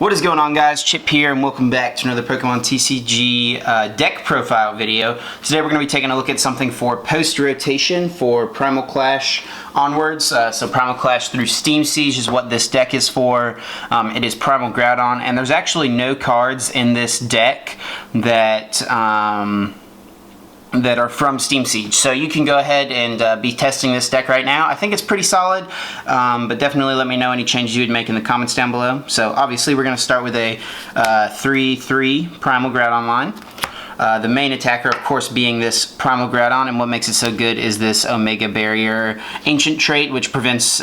What is going on, guys? Chip here, and welcome back to another Pokemon TCG deck profile video. Today we're going to be taking a look at something for post-rotation for Primal Clash onwards. So Primal Clash through Steam Siege is what this deck is for. It is Primal Groudon, and there's actually no cards in this deck that are from Steam Siege. So you can go ahead and be testing this deck right now. I think it's pretty solid, but definitely let me know any changes you would make in the comments down below. So obviously we're going to start with a 3/3 Primal Groudon line. The main attacker, of course, being this Primal Groudon, and what makes it so good is this Omega Barrier Ancient trait, which prevents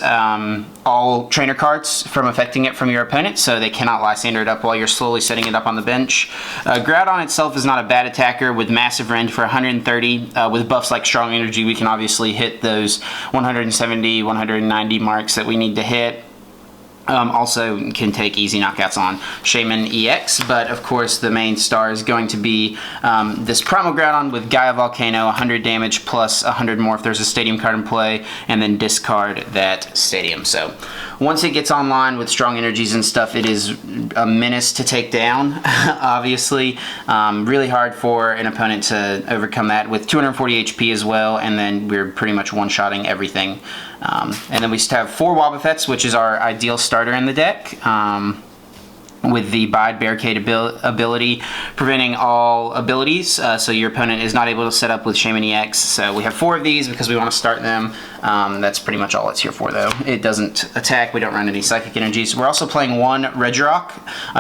all trainer cards from affecting it from your opponent, so they cannot Lysander it up while you're slowly setting it up on the bench. Groudon itself is not a bad attacker with massive range for 130. With buffs like Strong Energy, we can obviously hit those 170, 190 marks that we need to hit. Also can take easy knockouts on Shaman EX, but of course the main star is going to be this Primal Groudon with Gaia Volcano, 100 damage plus 100 more if there's a stadium card in play, and then discard that stadium. So once it gets online with strong energies and stuff, it is a menace to take down, obviously. Really hard for an opponent to overcome that with 240 HP as well, and then we're pretty much one-shotting everything. And then we just have 4 Wobbuffets, which is our ideal starter in the deck, with the Bide Barricade ability, preventing all abilities, so your opponent is not able to set up with Shaman EX. So we have 4 of these because we want to start them. That's pretty much all it's here for, though. It doesn't attack, we don't run any Psychic Energies. We're also playing 1 Regirock.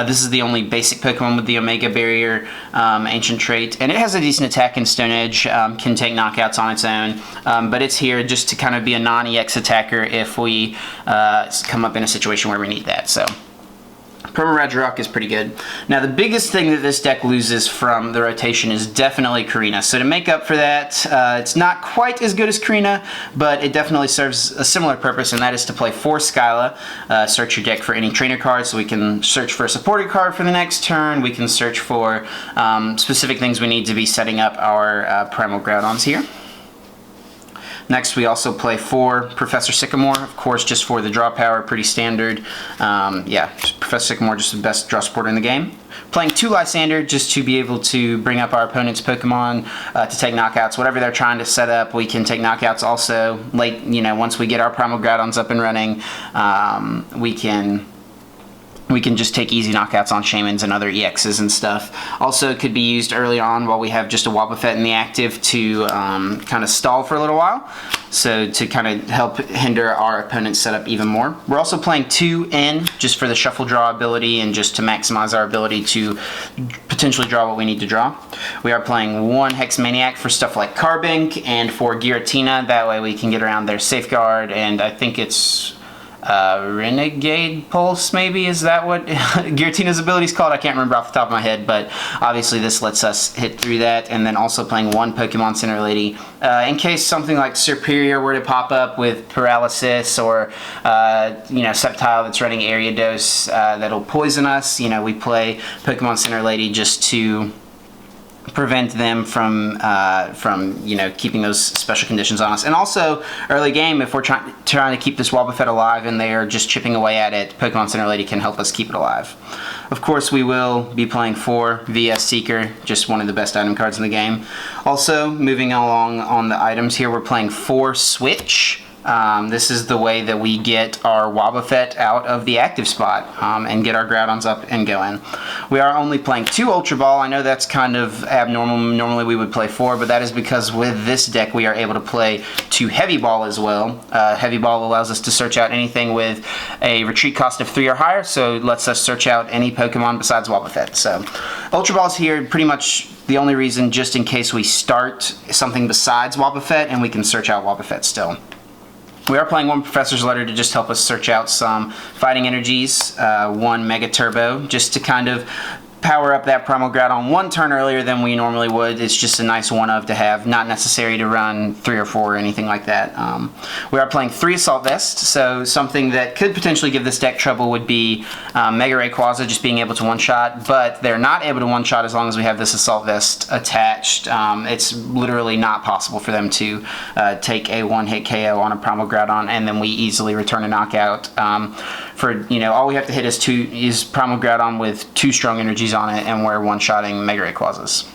This is the only basic Pokemon with the Omega Barrier Ancient trait, and it has a decent attack in Stone Edge, can take knockouts on its own, but it's here just to kind of be a non-EX attacker if we come up in a situation where we need that. So Primal Regirock is pretty good. Now, the biggest thing that this deck loses from the rotation is definitely Karina. So to make up for that, it's not quite as good as Karina, but it definitely serves a similar purpose, and that is to play 4 Skyla. Search your deck for any trainer cards, so we can search for a supported card for the next turn. We can search for specific things we need to be setting up our Primal Groudons here. Next, we also play 4 Professor Sycamore, of course, just for the draw power, pretty standard. Yeah, Professor Sycamore, just the best draw supporter in the game. Playing 2 Lysander, just to be able to bring up our opponent's Pokemon to take knockouts. Whatever they're trying to set up, we can take knockouts also. Late, once we get our Primal Groudons up and running, we can just take easy knockouts on Shamans and other EXs and stuff. Also, it could be used early on while we have just a Wobbuffet in the active to kind of stall for a little while, so to kind of help hinder our opponent's setup even more. We're also playing 2 N just for the shuffle draw ability and just to maximize our ability to potentially draw what we need to draw. We are playing 1 Hex Maniac for stuff like Carbink and for Giratina. That way we can get around their Safeguard, and I think it's Renegade Pulse, maybe? Is that what Giratina's ability is called? I can't remember off the top of my head, but obviously this lets us hit through that. And then also playing 1 Pokemon Center Lady in case something like Superior were to pop up with Paralysis, or Sceptile that's running Area Dose that'll poison us. We play Pokemon Center Lady just to prevent them from keeping those special conditions on us. And also early game, if we're trying to keep this Wobbuffet alive and they are just chipping away at it, Pokemon Center Lady can help us keep it alive. Of course, we will be playing 4 VS Seeker, just one of the best item cards in the game. Also, moving along on the items here, we're playing 4 Switch. This is the way that we get our Wobbuffet out of the active spot and get our Groudons up and going. We are only playing 2 Ultra Ball. I know that's kind of abnormal. Normally we would play 4, but that is because with this deck we are able to play 2 Heavy Ball as well. Heavy Ball allows us to search out anything with a retreat cost of 3 or higher, so it lets us search out any Pokemon besides Wobbuffet. So Ultra Ball's here pretty much the only reason, just in case we start something besides Wobbuffet, and we can search out Wobbuffet still. We are playing 1 Professor's Letter to just help us search out some fighting energies, 1 Mega Turbo, just to kind of power up that Primal Groudon 1 turn earlier than we normally would. It's just a nice one-of to have, not necessary to run 3 or 4 or anything like that. We are playing 3 Assault Vest, so something that could potentially give this deck trouble would be Mega Rayquaza just being able to one-shot, but they're not able to one-shot as long as we have this Assault Vest attached. It's literally not possible for them to take a one-hit KO on a Primal Groudon and then we easily return a knockout. for, you know, all we have to hit is Primal Groudon with 2 strong energies on it, and we're one-shotting Mega Rayquazas.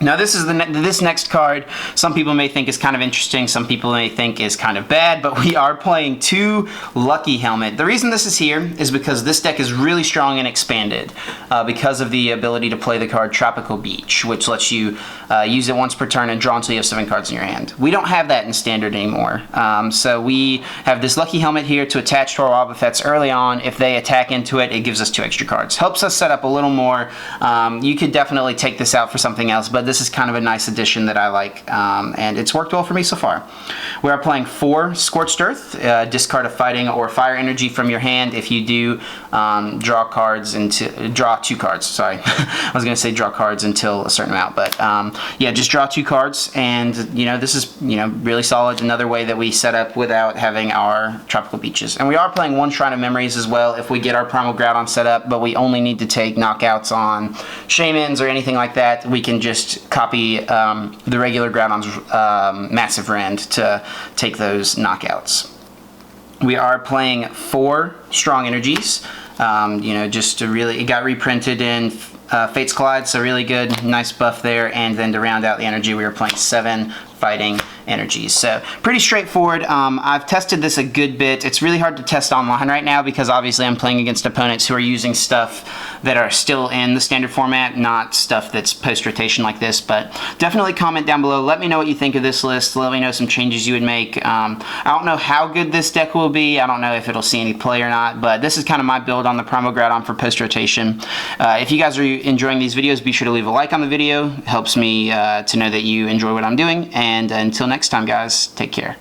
Now this is this next card, some people may think is kind of interesting, some people may think is kind of bad, but we are playing 2 Lucky Helmet. The reason this is here is because this deck is really strong and expanded because of the ability to play the card Tropical Beach, which lets you use it once per turn and draw until you have 7 cards in your hand. We don't have that in Standard anymore, so we have this Lucky Helmet here to attach to our Wobbuffets early on. If they attack into it, it gives us 2 extra cards. Helps us set up a little more. You could definitely take this out for something else, but this is kind of a nice addition that I like, and it's worked well for me so far. We are playing 4 Scorched Earth. Discard a fighting or fire energy from your hand. If you do, draw 2 cards. Sorry, I was going to say draw cards until a certain amount, but yeah, just draw 2 cards, and you know, this is, you know, really solid. Another way that we set up without having our Tropical Beaches. And we are playing 1 Shrine of Memories as well if we get our Primal Groudon set up, but we only need to take knockouts on Shaymins or anything like that. We can just copy the regular Groudon's Massive Rend to take those knockouts. We are playing 4 Strong Energies, you know, just to really, it got reprinted in Fates Collide, so really good, nice buff there. And then to round out the energy, we are playing 7 Fighting Energies. So pretty straightforward. I've tested this a good bit. It's really hard to test online right now because obviously I'm playing against opponents who are using stuff that are still in the Standard format, not stuff that's post-rotation like this. But definitely comment down below. Let me know what you think of this list. Let me know some changes you would make. I don't know how good this deck will be. I don't know if it'll see any play or not, but this is kind of my build on the Primal Groudon for post-rotation. If you guys are enjoying these videos, be sure to leave a like on the video. It helps me to know that you enjoy what I'm doing. And until next time, guys, take care.